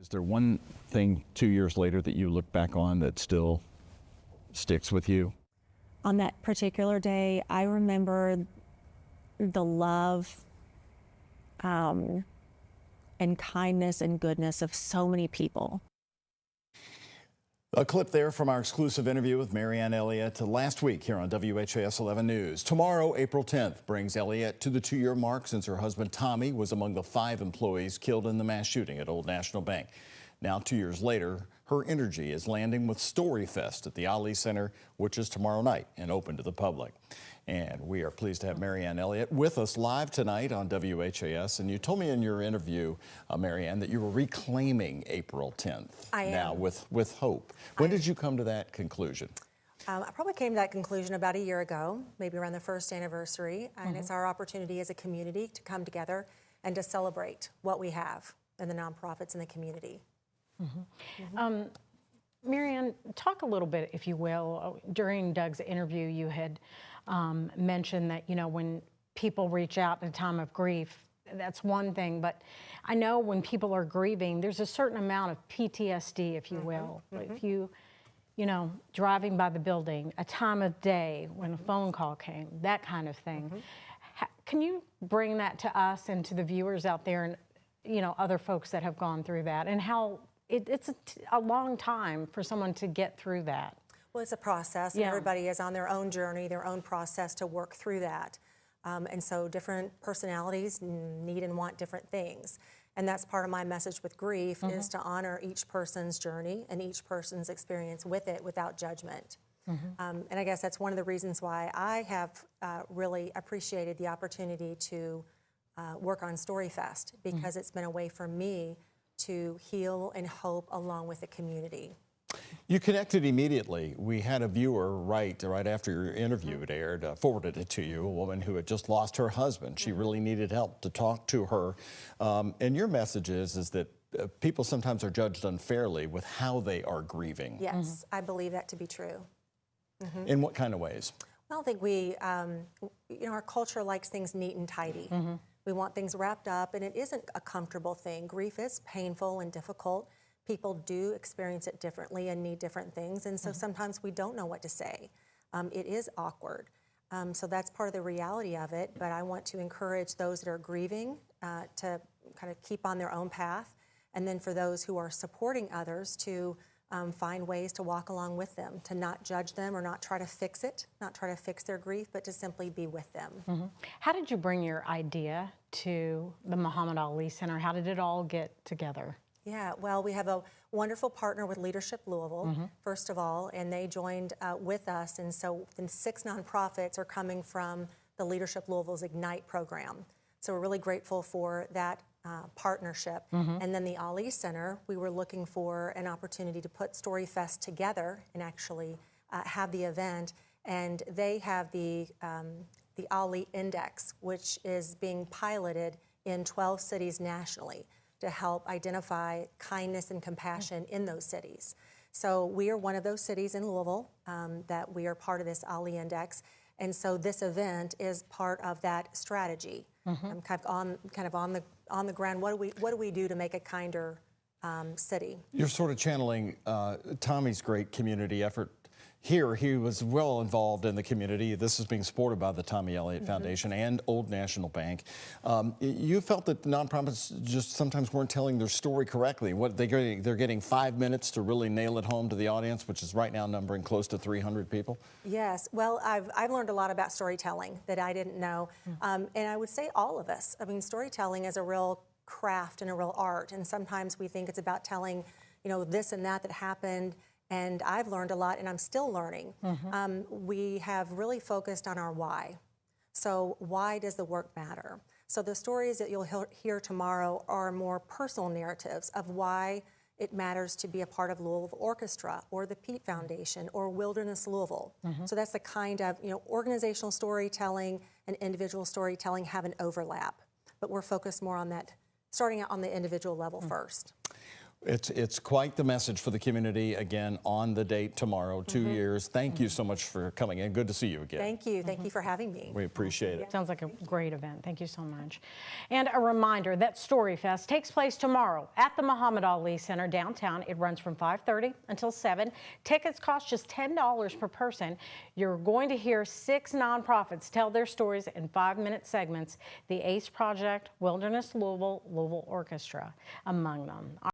Is there one thing 2 years later that you look back on that still sticks with you? On that particular day, I remember the love and kindness and goodness of so many people. A clip there from our exclusive interview with Marianne Elliott last week here on WHAS 11 News. Tomorrow, April 10th, brings Elliott to the 2-year mark since her husband Tommy was among the 5 employees killed in the mass shooting at Old National Bank. Now, 2 years later, her energy is landing with StoryFest at the Ali Center, which is tomorrow night and open to the public. And we are pleased to have Marianne Elliott with us live tonight on WHAS. And you told me in your interview, Marianne, that you were reclaiming April 10th. I am. Now with hope. When did you come to that conclusion? I probably came to that conclusion about a year ago, maybe around the first anniversary. And it's our opportunity as a community to come together and to celebrate what we have in the nonprofits in the community. Marianne, talk a little bit, if you will. During Doug's interview, you had mentioned that, you know, when people reach out in a time of grief, that's one thing. But I know when people are grieving, there's a certain amount of PTSD, if you will. If you know, driving by the building, a time of day when a phone call came, that kind of thing. Can you bring that to us and to the viewers out there and, you know, other folks that have gone through that, and how it's a long time for someone to get through that? Well, it's a process, and everybody is on their own journey, their own process to work through that. And so different personalities need and want different things. And that's part of my message with grief, is to honor each person's journey and each person's experience with it without judgment. And I guess that's one of the reasons why I have really appreciated the opportunity to work on StoryFest, because it's been a way for me to heal and hope along with the community. You connected immediately. We had a viewer right after your interview it aired, forwarded it to you, a woman who had just lost her husband. She really needed help to talk to her. And your message is that people sometimes are judged unfairly with how they are grieving. Yes, I believe that to be true. In what kind of ways? Well, I think we, you know, our culture likes things neat and tidy. We want things wrapped up, and it isn't a comfortable thing. Grief is painful and difficult. People do experience it differently and need different things, and so sometimes we don't know what to say. It is awkward. So that's part of the reality of it, but I want to encourage those that are grieving to kind of keep on their own path, and then for those who are supporting others to find ways to walk along with them, to not judge them or not try to fix it, not try to fix their grief, but to simply be with them. How did you bring your idea to the Muhammad Ali Center? How did it all get together? Yeah, well, we have a wonderful partner with Leadership Louisville, first of all, and they joined with us, and so then 6 nonprofits are coming from the Leadership Louisville's Ignite program. So we're really grateful for that partnership. And then the Ali Center, we were looking for an opportunity to put StoryFest together and actually have the event, and they have the Ali Index, which is being piloted in 12 cities nationally to help identify kindness and compassion in those cities. So we are one of those cities in Louisville that we are part of this Ali Index, and so this event is part of that strategy. Kind of on the ground. What do we do to make a kinder city? You're sort of channeling Tommy's great community effort. Here, he was well involved in the community. This is being supported by the Tommy Elliott Foundation and Old National Bank. You felt that nonprofits just sometimes weren't telling their story correctly. They're getting 5 minutes to really nail it home to the audience, which is right now numbering close to 300 people. Yes, well, I've learned a lot about storytelling that I didn't know, and I would say all of us. I mean, storytelling is a real craft and a real art, and sometimes we think it's about telling, you know, this and that happened. And I've learned a lot, and I'm still learning. We have really focused on our why. So why does the work matter? So the stories that you'll hear tomorrow are more personal narratives of why it matters to be a part of Louisville Orchestra or the Pete Foundation or Wilderness Louisville. So that's the kind of, you know, organizational storytelling and individual storytelling have an overlap. But we're focused more on that, starting out on the individual level first. It's quite the message for the community. Again, on the date tomorrow, 2 years. Thank you so much for coming in. Good to see you again. Thank you. Thank you for having me. We appreciate it. Sounds like a great event. Thank you so much. And a reminder that StoryFest takes place tomorrow at the Muhammad Ali Center downtown. It runs from 5:30 until 7. Tickets cost just $10 per person. You're going to hear 6 nonprofits tell their stories in 5-minute segments. The ACE Project, Wilderness Louisville, Louisville Orchestra among them.